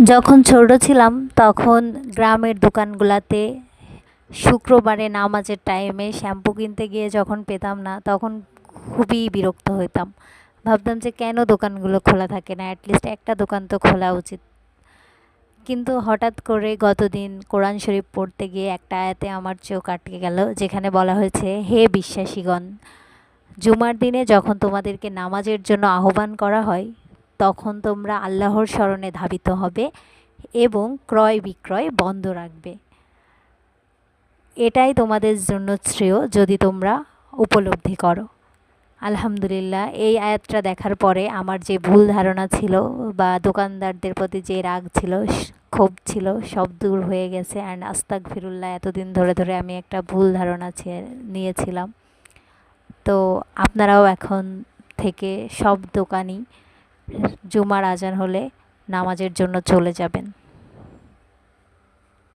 যখন ছোট ছিলাম তখন গ্রামের দোকানগুলাতে শুক্রবারে নামাজের টাইমে শ্যাম্পু কিনতে গিয়ে যখন পেতাম না তখন খুবই বিরক্ত হইতাম। ভাবতাম যে কেন দোকানগুলো খোলা থাকে না, অ্যাটলিস্ট একটা দোকান তো খোলা উচিত। কিন্তু হঠাৎ করে গতদিন কোরআন শরীফ পড়তে গিয়ে একটা আয়াতে আমার চোখ আটকে গেল, যেখানে বলা হয়েছে, হে বিশ্বাসীগণ, জুমার দিনে যখন তোমাদেরকে নামাজের জন্য আহ্বান করা হয় তখন তোমরা আল্লাহর স্মরণে ধাবিত হবে এবং ক্রয় বিক্রয় বন্ধ রাখবে। এটাই তোমাদের জন্য শ্রেয় যদি তোমরা উপলব্ধি করো। আলহামদুলিল্লাহ, এই আয়াতটা দেখার পরে আমার যে ভুল ধারণা ছিল বা দোকানদারদের প্রতি যে রাগ ছিল, ক্ষোভ ছিল, সব দূর হয়ে গেছে। অ্যান্ড আস্তাগফিরুল্লাহ, এতদিন ধরে ধরে আমি একটা ভুল ধারণা নিয়েছিলাম। তো আপনারাও এখন থেকে সব দোকানই জুমার আজান হলে নামাজের জন্য চলে যাবেন।